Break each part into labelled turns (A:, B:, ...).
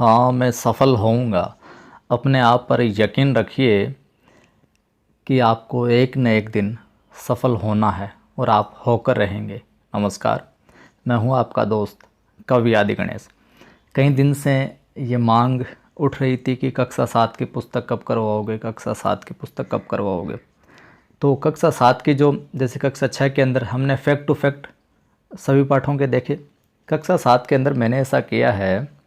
A: हाँ, मैं सफल होऊंगा। अपने आप पर यकीन रखिए कि आपको एक न एक दिन सफल होना है और आप होकर रहेंगे। नमस्कार, मैं हूँ आपका दोस्त कवि आदि गणेश। कई दिन से ये मांग उठ रही थी कि कक्षा 7 की पुस्तक कब करवाओगे, कक्षा 7 की पुस्तक कब करवाओगे। तो कक्षा 7 की जो जैसे कक्षा 6 के अंदर हमने फैक्ट टू फैक्ट सभी पाठों के देखे, कक्षा 7 के अंदर मैंने ऐसा किया है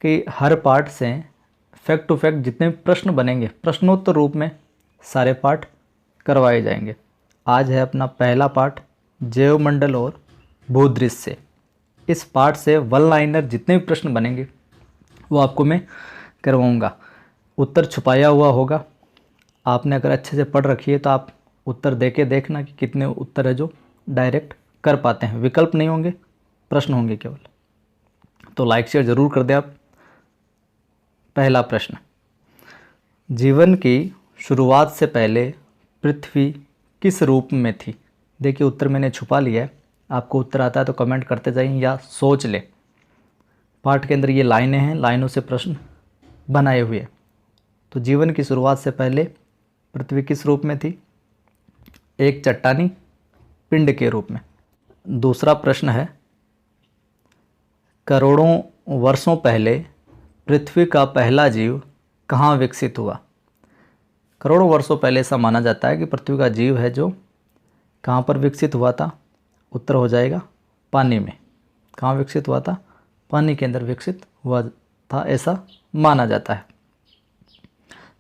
A: कि हर पाठ से फैक्ट टू फैक्ट जितने भी प्रश्न बनेंगे प्रश्नोत्तर रूप में सारे पाठ करवाए जाएंगे। आज है अपना पहला पाठ जैवमंडल और भूदृश्य। इस पाठ से वन लाइनर जितने भी प्रश्न बनेंगे वो आपको मैं करवाऊंगा। उत्तर छुपाया हुआ होगा, आपने अगर अच्छे से पढ़ रखी है तो आप उत्तर दे के देखना कि कितने उत्तर है जो डायरेक्ट कर पाते हैं। विकल्प नहीं होंगे, प्रश्न होंगे केवल। तो लाइक शेयर ज़रूर कर दें आप। पहला प्रश्न, जीवन की शुरुआत से पहले पृथ्वी किस रूप में थी। देखिए उत्तर मैंने छुपा लिया है, आपको उत्तर आता है तो कमेंट करते जाइए या सोच लें। पाठ के अंदर ये लाइनें हैं, लाइनों से प्रश्न बनाए हुए। तो जीवन की शुरुआत से पहले पृथ्वी किस रूप में थी। एक चट्टानी पिंड के रूप में। दूसरा प्रश्न है, करोड़ों वर्षों पहले पृथ्वी का पहला जीव कहाँ विकसित हुआ। करोड़ों वर्षों पहले ऐसा माना जाता है कि पृथ्वी का जीव है जो कहाँ पर विकसित हुआ था। उत्तर हो जाएगा पानी में। कहाँ विकसित हुआ था, पानी के अंदर विकसित हुआ था, ऐसा माना जाता है।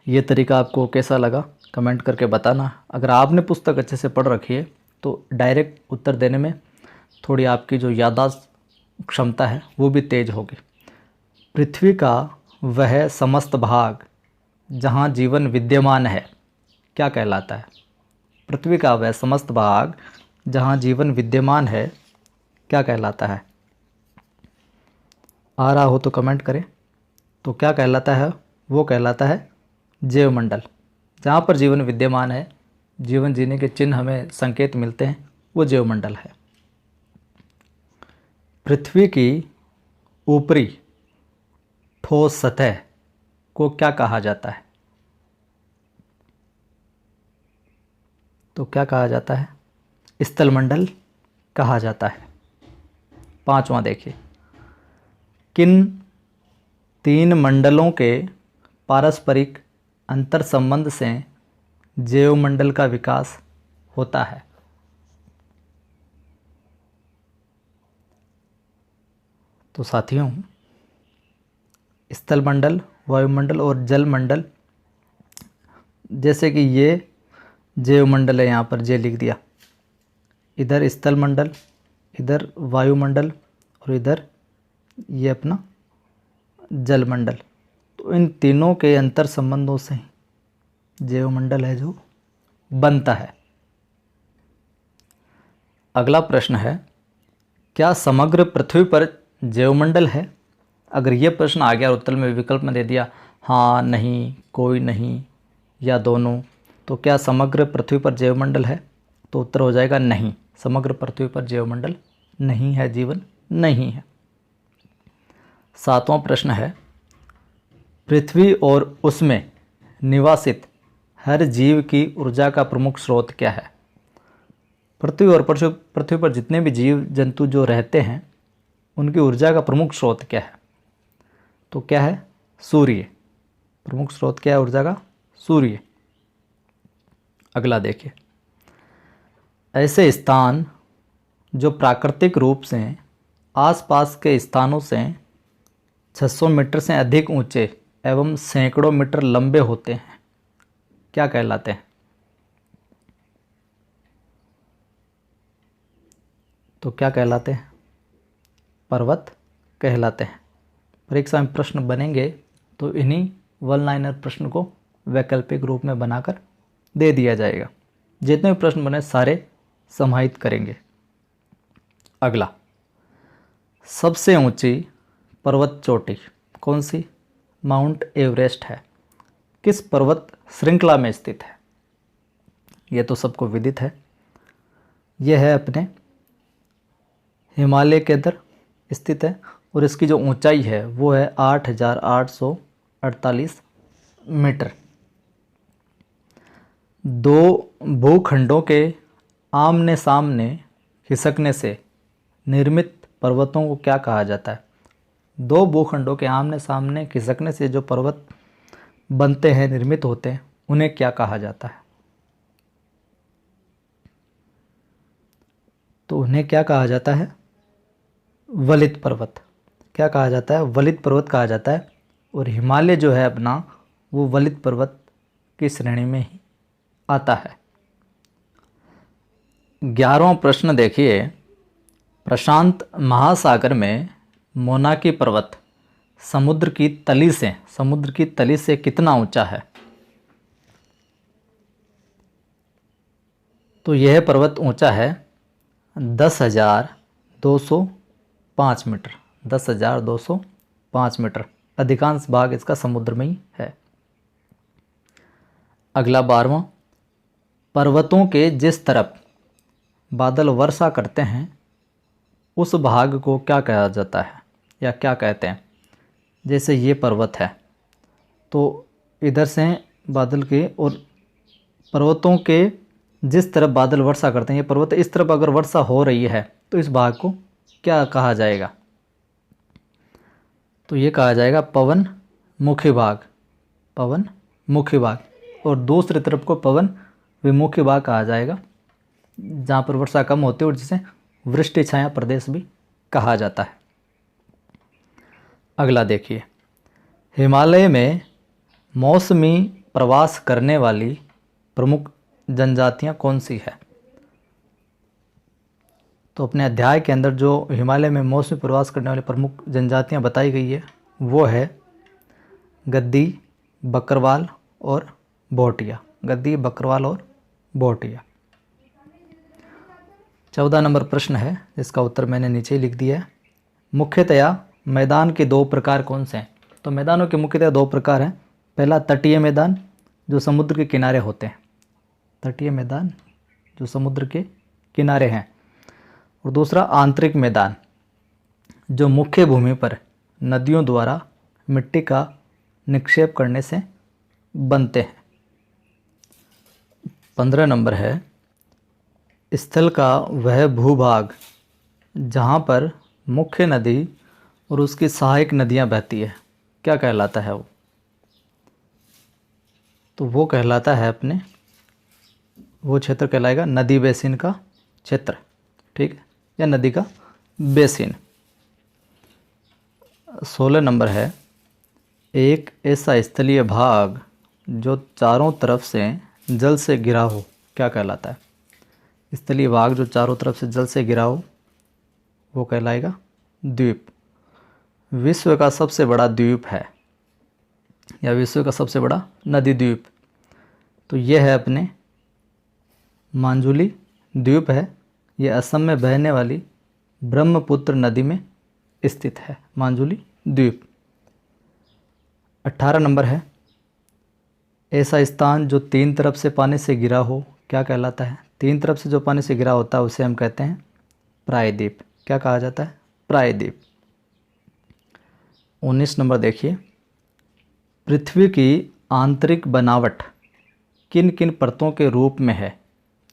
A: ये तरीका आपको कैसा लगा कमेंट करके बताना। अगर आपने पुस्तक अच्छे से पढ़ रखी है तो डायरेक्ट उत्तर देने में थोड़ी आपकी जो याददाश्त क्षमता है वो भी तेज होगी। पृथ्वी का वह समस्त भाग जहाँ जीवन विद्यमान है क्या कहलाता है। पृथ्वी का वह समस्त भाग जहाँ जीवन विद्यमान है क्या कहलाता है। आ रहा हो तो कमेंट करें। तो क्या कहलाता है, वो कहलाता है जैवमंडल। जहाँ पर जीवन विद्यमान है, जीवन जीने के चिन्ह हमें संकेत मिलते हैं, वो जैवमंडल है। पृथ्वी की ऊपरी ठोस सतह को क्या कहा जाता है। तो क्या कहा जाता है, स्थलमंडल कहा जाता है। पांचवा देखिए, किन तीन मंडलों के पारस्परिक अंतर संबंध से जैवमंडल का विकास होता है। तो साथियों, स्थलमंडल, वायुमंडल और जलमंडल, जैसे कि ये जैवमंडल है, यहाँ पर जे लिख दिया, इधर स्थलमंडल, इधर वायुमंडल और इधर ये अपना जलमंडल। तो इन तीनों के अंतर संबंधों से जैवमंडल है जो बनता है। अगला प्रश्न है, क्या समग्र पृथ्वी पर जैवमंडल है। अगर ये प्रश्न आ गया और उत्तर में विकल्प में दे दिया हाँ, नहीं, कोई नहीं या दोनों, तो क्या समग्र पृथ्वी पर जैवमंडल है। तो उत्तर हो जाएगा नहीं, समग्र पृथ्वी पर जैवमंडल नहीं है, जीवन नहीं है। सातवां प्रश्न है, पृथ्वी और उसमें निवासित हर जीव की ऊर्जा का प्रमुख स्रोत क्या है। पृथ्वी और पृथ्वी पर जितने भी जीव जंतु जो रहते हैं उनकी ऊर्जा का प्रमुख स्रोत क्या है। तो क्या है, सूर्य। प्रमुख स्रोत क्या है ऊर्जा का, सूर्य। अगला देखिए, ऐसे स्थान जो प्राकृतिक रूप से आसपास के स्थानों से 600 मीटर से अधिक ऊंचे एवं सैकड़ों मीटर लंबे होते हैं क्या कहलाते हैं। तो क्या कहलाते हैं, पर्वत कहलाते हैं। परीक्षा में प्रश्न बनेंगे तो इन्हीं वन लाइनर प्रश्न को वैकल्पिक रूप में बनाकर दे दिया जाएगा। जितने भी प्रश्न बने सारे समाहित करेंगे। अगला, सबसे ऊंची पर्वत चोटी कौन सी। माउंट एवरेस्ट है। किस पर्वत श्रृंखला में स्थित है। यह तो सबको विदित है, यह है अपने हिमालय के अंदर स्थित है। और इसकी जो ऊंचाई है वो है 8,848 मीटर। दो भूखंडों के आमने सामने खिसकने से निर्मित पर्वतों को क्या कहा जाता है? दो भूखंडों के आमने सामने खिसकने से जो पर्वत बनते हैं, निर्मित होते हैं, उन्हें क्या कहा जाता है? तो उन्हें क्या कहा जाता है? वलित पर्वत। क्या कहा जाता है? वलित पर्वत कहा जाता है। और हिमालय जो है अपना, वो वलित पर्वत की श्रेणी में ही आता है। 11वां प्रश्न देखिए, प्रशांत महासागर में मोनाकी पर्वत समुद्र की तली से कितना ऊंचा है? तो यह पर्वत ऊंचा है 10,205 मीटर। 10,205 मीटर। अधिकांश भाग इसका समुद्र में ही है। अगला 12वां, पर्वतों के जिस तरफ बादल वर्षा करते हैं उस भाग को क्या कहा जाता है या क्या कहते हैं? जैसे ये पर्वत है तो इधर से बादल के, और पर्वतों के जिस तरफ बादल वर्षा करते हैं, ये पर्वत इस तरफ अगर वर्षा हो रही है तो इस भाग को क्या कहा जाएगा? तो ये कहा जाएगा पवन मुखी भाग। पवन मुखी भाग। और दूसरी तरफ को पवन विमुखी भाग कहा जाएगा, जहाँ पर वर्षा कम होती है और जिसे वृष्टि छाया प्रदेश भी कहा जाता है। अगला देखिए, हिमालय में मौसमी प्रवास करने वाली प्रमुख जनजातियाँ कौन सी है? तो अपने अध्याय के अंदर जो हिमालय में मौसमी प्रवास करने वाली प्रमुख जनजातियाँ बताई गई है वो है गद्दी, बकरवाल और भोटिया। गद्दी, बकरवाल और भोटिया। 14 नंबर प्रश्न है, जिसका उत्तर मैंने नीचे ही लिख दिया है। मुख्यतया मैदान के दो प्रकार कौन से हैं? तो मैदानों के मुख्यतया दो प्रकार हैं। पहला तटीय मैदान, जो समुद्र के किनारे होते हैं। तटीय मैदान जो समुद्र के किनारे हैं। और दूसरा आंतरिक मैदान, जो मुख्य भूमि पर नदियों द्वारा मिट्टी का निक्षेप करने से बनते हैं। 15 नंबर है, स्थल का वह भूभाग जहाँ पर मुख्य नदी और उसकी सहायक नदियाँ बहती है, क्या कहलाता है वो? तो वो कहलाता है अपने, वो क्षेत्र कहलाएगा नदी बेसिन का क्षेत्र। ठीक है, या नदी का बेसिन। 16 नंबर है, एक ऐसा स्थलीय भाग जो चारों तरफ से जल से घिरा हो, क्या कहलाता है? स्थलीय भाग जो चारों तरफ से जल से घिरा हो वो कहलाएगा द्वीप। विश्व का सबसे बड़ा द्वीप है या विश्व का सबसे बड़ा नदी द्वीप, तो यह है अपने मांजुली द्वीप है। यह असम में बहने वाली ब्रह्मपुत्र नदी में स्थित है, मांजुली द्वीप। 18 नंबर है, ऐसा स्थान जो तीन तरफ से पानी से घिरा हो, क्या कहलाता है? तीन तरफ से जो पानी से घिरा होता है उसे हम कहते हैं प्रायद्वीप। क्या कहा जाता है? प्रायद्वीप। 19 नंबर देखिए, पृथ्वी की आंतरिक बनावट किन किन परतों के रूप में है?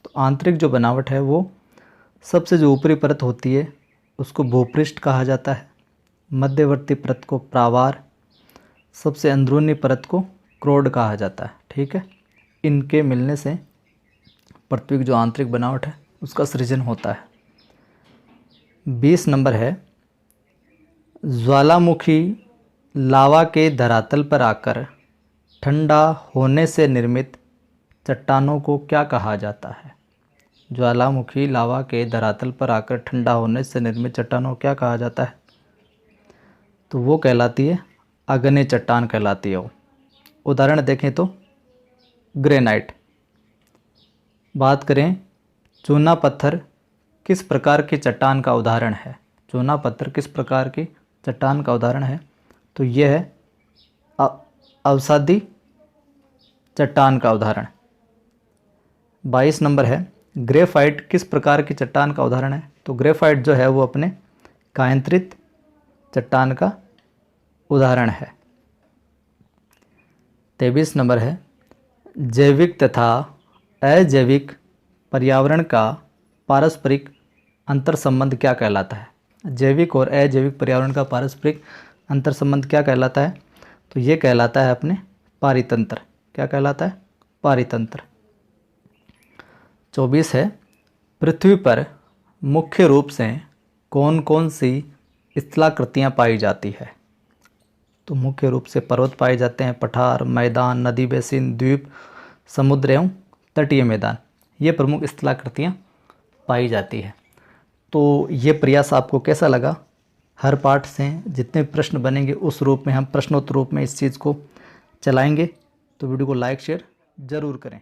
A: तो आंतरिक जो बनावट है वो सबसे जो ऊपरी परत होती है उसको भूपृष्ठ कहा जाता है। मध्यवर्ती परत को प्रावार, सबसे अंदरूनी परत को क्रोड कहा जाता है। ठीक है, इनके मिलने से पृथ्वी की जो आंतरिक बनावट है उसका सृजन होता है। 20 नंबर है, ज्वालामुखी लावा के धरातल पर आकर ठंडा होने से निर्मित चट्टानों को क्या कहा जाता है? ज्वालामुखी लावा के धरातल पर आकर ठंडा होने से निर्मित चट्टानों को क्या कहा जाता है? तो वो कहलाती है आग्नेय चट्टान कहलाती है वो। उदाहरण देखें तो ग्रेनाइट। बात करें चूना पत्थर किस प्रकार की चट्टान का उदाहरण है? चूना पत्थर किस प्रकार की चट्टान का उदाहरण है? तो यह है अवसादी चट्टान का उदाहरण। 22 नंबर है, ग्रेफाइट किस प्रकार की चट्टान का उदाहरण है? तो ग्रेफाइट जो है वो अपने कायांतरित चट्टान का उदाहरण है। 23 नंबर है, जैविक तथा अजैविक पर्यावरण का पारस्परिक अंतर संबंध क्या कहलाता है? जैविक और अजैविक पर्यावरण का पारस्परिक अंतर संबंध क्या कहलाता है? तो ये कहलाता है अपने पारितंत्र। क्या कहलाता है? पारितंत्र। 24 है, पृथ्वी पर मुख्य रूप से कौन कौन सी स्थलाकृतियाँ पाई जाती है? तो मुख्य रूप से पर्वत पाए जाते हैं, पठार, मैदान, नदी बेसिन, द्वीप, समुद्र एवं तटीय मैदान, ये प्रमुख स्थलाकृतियाँ पाई जाती है। तो ये प्रयास आपको कैसा लगा? हर पाठ से जितने प्रश्न बनेंगे उस रूप में हम प्रश्नोत्तर रूप में इस चीज़ को चलाएंगे। तो वीडियो को लाइक शेयर ज़रूर करें।